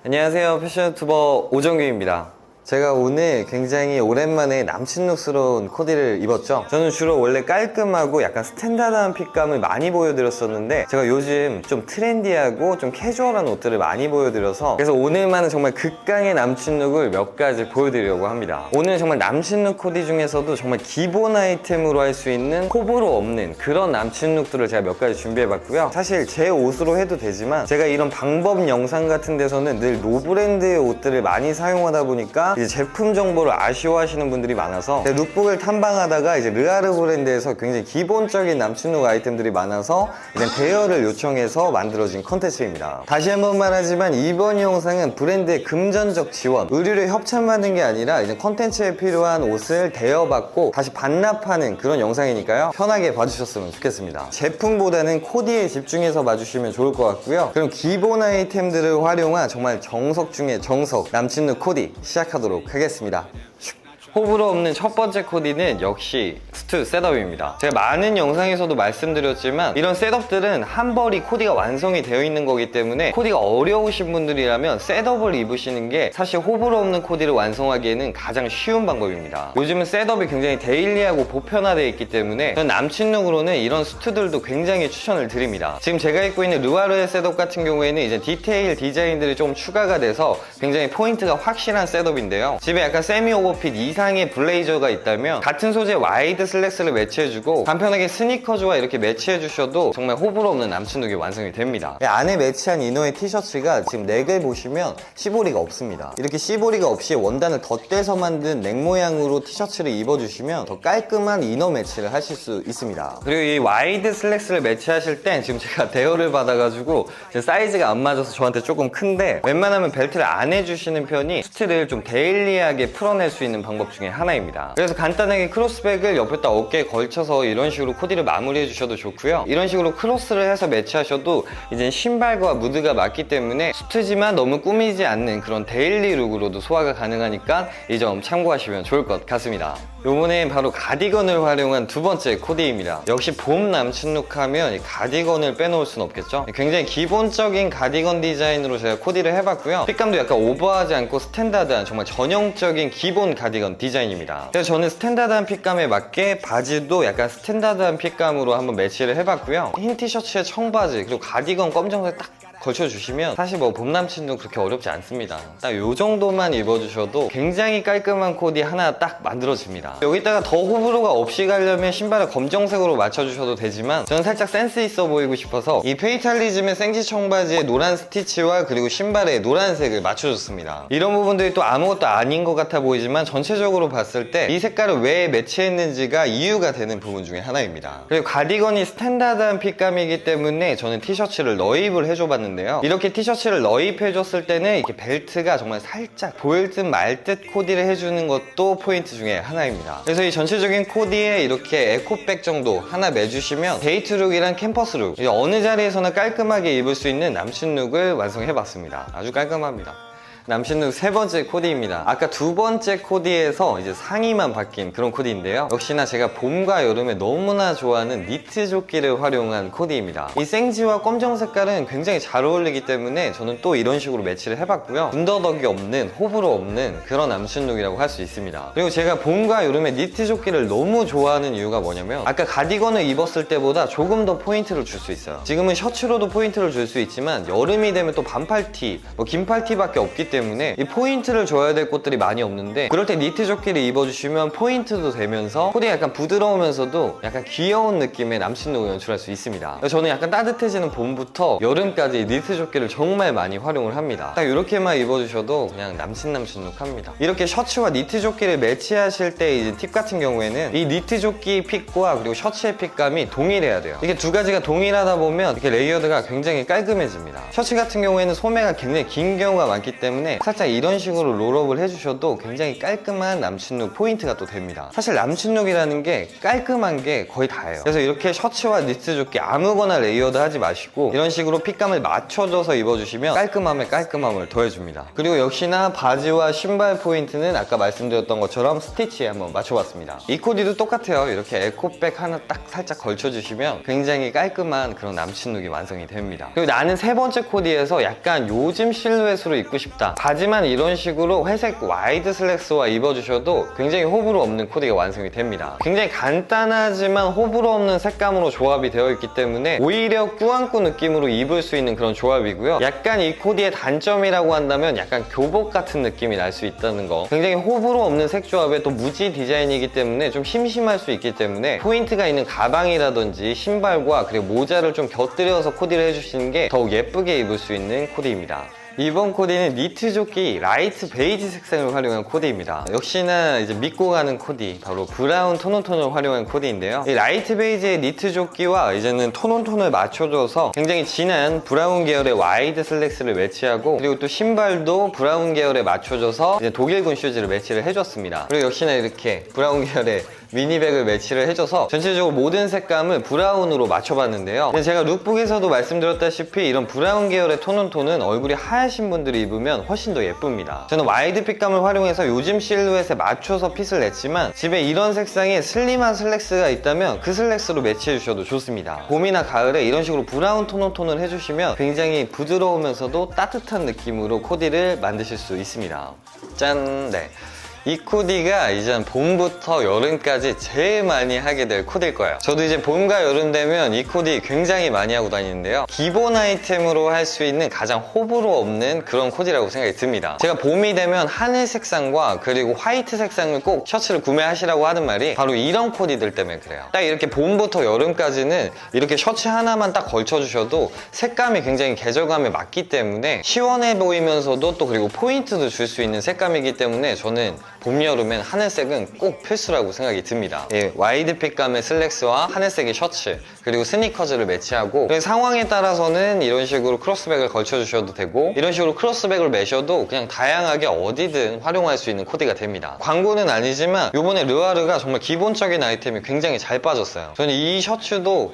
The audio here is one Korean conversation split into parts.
안녕하세요, 패션 유튜버 오정규입니다. 제가 오늘 굉장히 오랜만에 남친룩스러운 코디를 입었죠. 저는 주로 원래 깔끔하고 약간 스탠다드한 핏감을 많이 보여드렸었는데 제가 요즘 좀 트렌디하고 좀 캐주얼한 옷들을 많이 보여드려서 그래서 오늘만은 정말 극강의 남친룩을 몇 가지 보여드리려고 합니다. 오늘 정말 남친룩 코디 중에서도 정말 기본 아이템으로 할 수 있는 호불호 없는 그런 남친룩들을 제가 몇 가지 준비해봤고요. 사실 제 옷으로 해도 되지만 제가 이런 방법 영상 같은 데서는 늘 노브랜드의 옷들을 많이 사용하다 보니까 이제 제품 정보를 아쉬워하시는 분들이 많아서 룩북을 탐방하다가 이제 르아르 브랜드에서 굉장히 기본적인 남친룩 아이템들이 많아서 이제 대여를 요청해서 만들어진 컨텐츠입니다. 다시 한번 말하지만 이번 영상은 브랜드의 금전적 지원, 의류를 협찬받는 게 아니라 이제 컨텐츠에 필요한 옷을 대여받고 다시 반납하는 그런 영상이니까요. 편하게 봐주셨으면 좋겠습니다. 제품보다는 코디에 집중해서 봐주시면 좋을 것 같고요. 그럼 기본 아이템들을 활용한 정말 정석 중에 정석 남친룩 코디 시작하도록 하겠습니다. 호불호 없는 첫 번째 코디는 역시 스튜 셋업입니다. 제가 많은 영상에서도 말씀드렸지만 이런 셋업들은 한 벌이 코디가 완성이 되어 있는 거기 때문에 코디가 어려우신 분들이라면 셋업을 입으시는 게 사실 호불호 없는 코디를 완성하기에는 가장 쉬운 방법입니다. 요즘은 셋업이 굉장히 데일리하고 보편화되어 있기 때문에 저는 남친룩으로는 이런 스튜들도 굉장히 추천을 드립니다. 지금 제가 입고 있는 르와르의 셋업 같은 경우에는 이제 디테일 디자인들이 좀 추가가 돼서 굉장히 포인트가 확실한 셋업인데요. 집에 약간 세미 오버핏 이상의 블레이저가 있다면 같은 소재 와이드 슬랙스를 매치해주고 간편하게 스니커즈와 이렇게 매치해주셔도 정말 호불호 없는 남친룩이 완성이 됩니다. 안에 매치한 이너의 티셔츠가 지금 넥을 보시면 시보리가 없습니다. 이렇게 시보리가 없이 원단을 덧대서 만든 넥 모양으로 티셔츠를 입어주시면 더 깔끔한 이너 매치를 하실 수 있습니다. 그리고 이 와이드 슬랙스를 매치하실 땐 지금 제가 대여를 받아가지고 사이즈가 안 맞아서 저한테 조금 큰데 웬만하면 벨트를 안 해주시는 편이 수트를 좀 데일리하게 풀어낼 수 있는 방법 중에 하나입니다. 그래서 간단하게 크로스백을 옆에다 어깨에 걸쳐서 이런 식으로 코디를 마무리해 주셔도 좋고요. 이런 식으로 크로스를 해서 매치하셔도 이제 신발과 무드가 맞기 때문에 수트지만 너무 꾸미지 않는 그런 데일리 룩으로도 소화가 가능하니까 이 점 참고하시면 좋을 것 같습니다. 요번엔 바로 가디건을 활용한 두 번째 코디입니다. 역시 봄 남친룩 하면 가디건을 빼놓을 순 없겠죠. 굉장히 기본적인 가디건 디자인으로 제가 코디를 해봤고요. 핏감도 약간 오버하지 않고 스탠다드한 정말 전형적인 기본 가디건 디자인입니다. 그래서 저는 스탠다드한 핏감에 맞게 바지도 약간 스탠다드한 핏감으로 한번 매치를 해봤고요. 흰 티셔츠에 청바지 그리고 가디건 검정색 딱 걸쳐주시면 사실 뭐 봄남친도 그렇게 어렵지 않습니다. 딱 요 정도만 입어주셔도 굉장히 깔끔한 코디 하나 딱 만들어집니다. 여기다가 더 호불호가 없이 가려면 신발을 검정색으로 맞춰주셔도 되지만 저는 살짝 센스 있어 보이고 싶어서 이 페이탈리즘의 생지 청바지에 노란 스티치와 그리고 신발에 노란색을 맞춰줬습니다. 이런 부분들이 또 아무것도 아닌 것 같아 보이지만 전체적으로 봤을 때 이 색깔을 왜 매치했는지가 이유가 되는 부분 중에 하나입니다. 그리고 가디건이 스탠다드한 핏감이기 때문에 저는 티셔츠를 너입을 해줘봤는데 이렇게 티셔츠를 너입해줬을 때는 이렇게 벨트가 정말 살짝 보일 듯 말 듯 코디를 해주는 것도 포인트 중에 하나입니다. 그래서 이 전체적인 코디에 이렇게 에코백 정도 하나 매주시면 데이트룩이랑 캠퍼스룩 어느 자리에서나 깔끔하게 입을 수 있는 남친룩을 완성해봤습니다. 아주 깔끔합니다. 남친룩 세 번째 코디입니다. 아까 두 번째 코디에서 이제 상의만 바뀐 그런 코디인데요. 역시나 제가 봄과 여름에 너무나 좋아하는 니트 조끼를 활용한 코디입니다. 이 생지와 검정 색깔은 굉장히 잘 어울리기 때문에 저는 또 이런 식으로 매치를 해봤고요. 군더더기 없는 호불호 없는 그런 남친룩이라고 할 수 있습니다. 그리고 제가 봄과 여름에 니트 조끼를 너무 좋아하는 이유가 뭐냐면 아까 가디건을 입었을 때보다 조금 더 포인트를 줄 수 있어요. 지금은 셔츠로도 포인트를 줄 수 있지만 여름이 되면 또 반팔티, 긴팔티밖에 없기 때문에 이 포인트를 줘야 될 곳들이 많이 없는데 그럴 때 니트 조끼를 입어주시면 포인트도 되면서 코디가 약간 부드러우면서도 약간 귀여운 느낌의 남친룩을 연출할 수 있습니다. 저는 약간 따뜻해지는 봄부터 여름까지 니트 조끼를 정말 많이 활용을 합니다. 딱 이렇게만 입어주셔도 그냥 남친룩 합니다. 이렇게 셔츠와 니트 조끼를 매치하실 때 이제 팁 같은 경우에는 이 니트 조끼 핏과 그리고 셔츠의 핏감이 동일해야 돼요. 이게 두 가지가 동일하다 보면 이렇게 레이어드가 굉장히 깔끔해집니다. 셔츠 같은 경우에는 소매가 굉장히 긴 경우가 많기 때문에 때문에 살짝 이런 식으로 롤업을 해주셔도 굉장히 깔끔한 남친룩 포인트가 또 됩니다. 사실 남친룩이라는 게 깔끔한 게 거의 다예요. 그래서 이렇게 셔츠와 니트 조끼 아무거나 레이어드 하지 마시고 이런 식으로 핏감을 맞춰줘서 입어주시면 깔끔함에 깔끔함을 더해줍니다. 그리고 역시나 바지와 신발 포인트는 아까 말씀드렸던 것처럼 스티치에 한번 맞춰봤습니다. 이 코디도 똑같아요. 이렇게 에코백 하나 딱 살짝 걸쳐주시면 굉장히 깔끔한 그런 남친룩이 완성이 됩니다. 그리고 나는 세 번째 코디에서 약간 요즘 실루엣으로 입고 싶다, 바지만 이런 식으로 회색 와이드 슬랙스와 입어주셔도 굉장히 호불호 없는 코디가 완성이 됩니다. 굉장히 간단하지만 호불호 없는 색감으로 조합이 되어 있기 때문에 오히려 꾸안꾸 느낌으로 입을 수 있는 그런 조합이고요. 약간 이 코디의 단점이라고 한다면 약간 교복 같은 느낌이 날 수 있다는 거. 굉장히 호불호 없는 색 조합에 또 무지 디자인이기 때문에 좀 심심할 수 있기 때문에 포인트가 있는 가방이라든지 신발과 그리고 모자를 좀 곁들여서 코디를 해주시는 게 더욱 예쁘게 입을 수 있는 코디입니다. 이번 코디는 니트 조끼 라이트 베이지 색상을 활용한 코디입니다. 역시나 이제 믿고 가는 코디, 바로 브라운 톤온톤을 활용한 코디인데요. 이 라이트 베이지의 니트 조끼와 이제는 톤온톤을 맞춰줘서 굉장히 진한 브라운 계열의 와이드 슬랙스를 매치하고, 그리고 또 신발도 브라운 계열에 맞춰줘서 이제 독일군 슈즈를 매치를 해줬습니다. 그리고 역시나 이렇게 브라운 계열의 미니백을 매치를 해줘서 전체적으로 모든 색감을 브라운으로 맞춰봤는데요. 근데 제가 룩북에서도 말씀드렸다시피 이런 브라운 계열의 톤온톤은 얼굴이 하얀신 분들이 입으면 훨씬 더 예쁩니다. 저는 와이드 핏감을 활용해서 요즘 실루엣에 맞춰서 핏을 냈지만 집에 이런 색상의 슬림한 슬랙스가 있다면 그 슬랙스로 매치해주셔도 좋습니다. 봄이나 가을에 이런 식으로 브라운 톤온톤을 해주시면 굉장히 부드러우면서도 따뜻한 느낌으로 코디를 만드실 수 있습니다. 짠! 네. 이 코디가 이제 봄부터 여름까지 제일 많이 하게 될 코디일 거예요. 저도 이제 봄과 여름 되면 이 코디 굉장히 많이 하고 다니는데요. 기본 아이템으로 할 수 있는 가장 호불호 없는 그런 코디라고 생각이 듭니다. 제가 봄이 되면 하늘 색상과 그리고 화이트 색상을 꼭 셔츠를 구매하시라고 하는 말이 바로 이런 코디들 때문에 그래요. 딱 이렇게 봄부터 여름까지는 이렇게 셔츠 하나만 딱 걸쳐주셔도 색감이 굉장히 계절감에 맞기 때문에 시원해 보이면서도 또 그리고 포인트도 줄 수 있는 색감이기 때문에 저는 봄, 여름엔 하늘색은 꼭 필수라고 생각이 듭니다. 예, 와이드 핏감의 슬랙스와 하늘색의 셔츠, 그리고 스니커즈를 매치하고, 상황에 따라서는 이런 식으로 크로스백을 걸쳐주셔도 되고, 이런 식으로 크로스백을 매셔도 그냥 다양하게 어디든 활용할 수 있는 코디가 됩니다. 광고는 아니지만 요번에 르와르가 정말 기본적인 아이템이 굉장히 잘 빠졌어요. 저는 이 셔츠도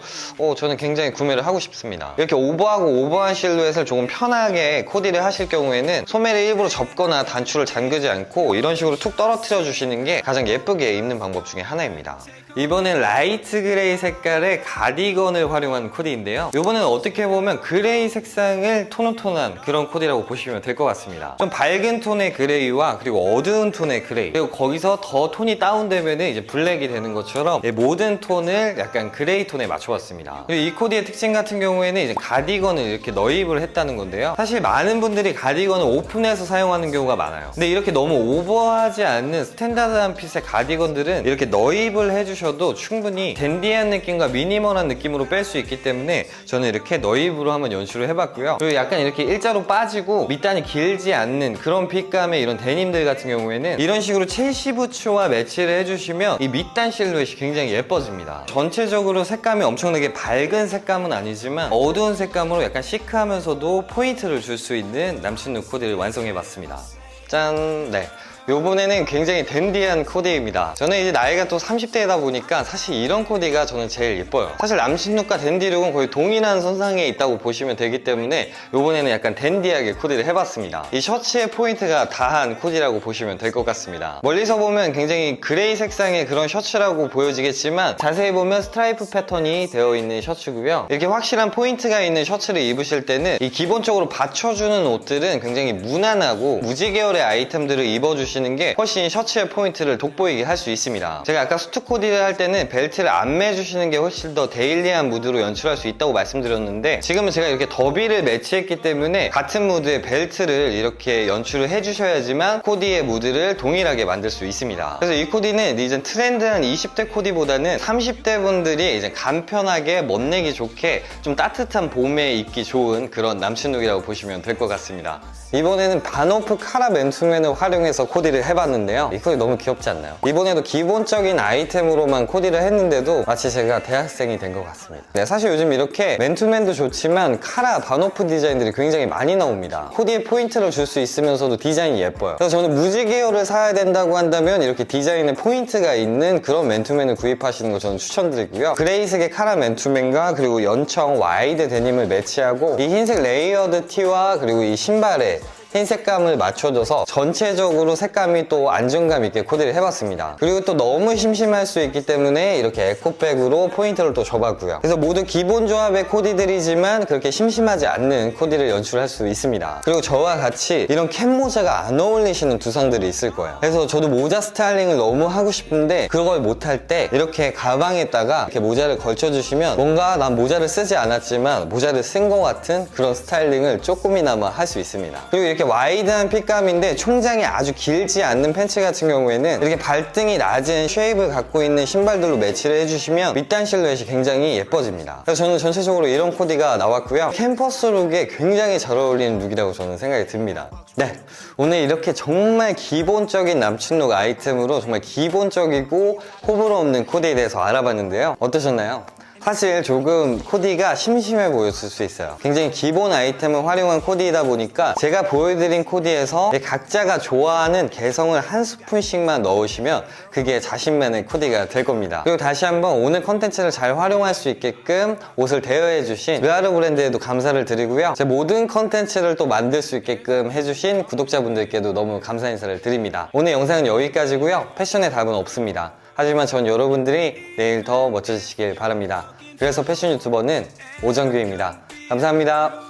저는 굉장히 구매를 하고 싶습니다. 이렇게 오버하고 오버한 실루엣을 조금 편하게 코디를 하실 경우에는 소매를 일부러 접거나 단추를 잠그지 않고 이런 식으로 툭 떨어뜨려 주시는 게 가장 예쁘게 입는 방법 중에 하나입니다. 이번엔 라이트 그레이 색깔의 가디건을 활용한 코디인데요. 이번에는 어떻게 보면 그레이 색상을 톤온톤한 그런 코디라고 보시면 될 것 같습니다. 좀 밝은 톤의 그레이와 그리고 어두운 톤의 그레이, 그리고 거기서 더 톤이 다운되면 이제 블랙이 되는 것처럼 모든 톤을 약간 그레이 톤에 맞춰봤습니다. 그리고 이 코디의 특징 같은 경우에는 이제 가디건을 이렇게 너입을 했다는 건데요. 사실 많은 분들이 가디건을 오픈해서 사용하는 경우가 많아요. 근데 이렇게 너무 오버하지 않는 스탠다드한 핏의 가디건들은 이렇게 너입을 해주셔도 충분히 댄디한 느낌과 미니멀한 느낌으로 뺄 수 있기 때문에 저는 이렇게 너입으로 한번 연출을 해봤고요. 그리고 약간 이렇게 일자로 빠지고 밑단이 길지 않는 그런 핏감의 이런 데님들 같은 경우에는 이런 식으로 첼시 부츠와 매치를 해주시면 이 밑단 실루엣이 굉장히 예뻐집니다. 전체적으로 색감이 엄청나게 밝은 색감은 아니지만 어두운 색감으로 약간 시크하면서도 포인트를 줄 수 있는 남친룩 코디를 완성해봤습니다. 짠! 네. 요번에는 굉장히 댄디한 코디입니다. 저는 이제 나이가 또 30대이다 보니까 사실 이런 코디가 저는 제일 예뻐요. 사실 남친룩과 댄디룩은 거의 동일한 선상에 있다고 보시면 되기 때문에 요번에는 약간 댄디하게 코디를 해봤습니다. 이 셔츠의 포인트가 다한 코디라고 보시면 될 것 같습니다. 멀리서 보면 굉장히 그레이 색상의 그런 셔츠라고 보여지겠지만 자세히 보면 스트라이프 패턴이 되어 있는 셔츠고요. 이렇게 확실한 포인트가 있는 셔츠를 입으실 때는 이 기본적으로 받쳐주는 옷들은 굉장히 무난하고 무지 계열의 아이템들을 입어주시는 게 훨씬 셔츠의 포인트를 돋보이게 할 수 있습니다. 제가 아까 수트 코디를 할 때는 벨트를 안 매주시는 게 훨씬 더 데일리한 무드로 연출할 수 있다고 말씀드렸는데, 지금은 제가 이렇게 더비를 매치했기 때문에 같은 무드의 벨트를 이렇게 연출을 해주셔야지만 코디의 무드를 동일하게 만들 수 있습니다. 그래서 이 코디는 이제 트렌드한 20대 코디보다는 30대 분들이 이제 간편하게 멋내기 좋게 좀 따뜻한 봄에 입기 좋은 그런 남친룩이라고 보시면 될 것 같습니다. 이번에는 반오프 카라 맨투맨을 활용해서 코디를 해봤는데요. 이 코디 너무 귀엽지 않나요? 이번에도 기본적인 아이템으로만 코디를 했는데도 마치 제가 대학생이 된 것 같습니다. 네, 사실 요즘 이렇게 맨투맨도 좋지만 카라 반오프 디자인들이 굉장히 많이 나옵니다. 코디에 포인트를 줄 수 있으면서도 디자인이 예뻐요. 그래서 저는 무지 계열을 사야 된다고 한다면 이렇게 디자인에 포인트가 있는 그런 맨투맨을 구입하시는 거 저는 추천드리고요. 그레이색의 카라 맨투맨과 그리고 연청 와이드 데님을 매치하고 이 흰색 레이어드 티와 그리고 이 신발에 흰 색감을 맞춰줘서 전체적으로 색감이 또 안정감 있게 코디를 해봤습니다. 그리고 또 너무 심심할 수 있기 때문에 이렇게 에코백으로 포인트를 또 줘봤고요. 그래서 모두 기본 조합의 코디들이지만 그렇게 심심하지 않는 코디를 연출할 수 있습니다. 그리고 저와 같이 이런 캡 모자가 안 어울리시는 두상들이 있을 거예요. 그래서 저도 모자 스타일링을 너무 하고 싶은데 그걸 못할 때 이렇게 가방에다가 이렇게 모자를 걸쳐주시면 뭔가 난 모자를 쓰지 않았지만 모자를 쓴 것 같은 그런 스타일링을 조금이나마 할 수 있습니다. 그리고 이렇게 와이드한 핏감인데 총장이 아주 길지 않는 팬츠 같은 경우에는 이렇게 발등이 낮은 쉐입을 갖고 있는 신발들로 매치를 해주시면 밑단 실루엣이 굉장히 예뻐집니다. 그래서 저는 전체적으로 이런 코디가 나왔고요. 캠퍼스 룩에 굉장히 잘 어울리는 룩이라고 저는 생각이 듭니다. 네, 오늘 이렇게 정말 기본적인 남친룩 아이템으로 정말 기본적이고 호불호 없는 코디에 대해서 알아봤는데요. 어떠셨나요? 사실 조금 코디가 심심해 보였을 수 있어요. 굉장히 기본 아이템을 활용한 코디이다 보니까 제가 보여드린 코디에서 각자가 좋아하는 개성을 한 스푼씩만 넣으시면 그게 자신만의 코디가 될 겁니다. 그리고 다시 한번 오늘 컨텐츠를 잘 활용할 수 있게끔 옷을 대여해주신 르아르 브랜드에도 감사를 드리고요. 제 모든 컨텐츠를 또 만들 수 있게끔 해주신 구독자분들께도 너무 감사 인사를 드립니다. 오늘 영상은 여기까지고요. 패션의 답은 없습니다. 하지만 전 여러분들이 내일 더 멋져지시길 바랍니다. 그래서 패션 유튜버는 오정규입니다. 감사합니다.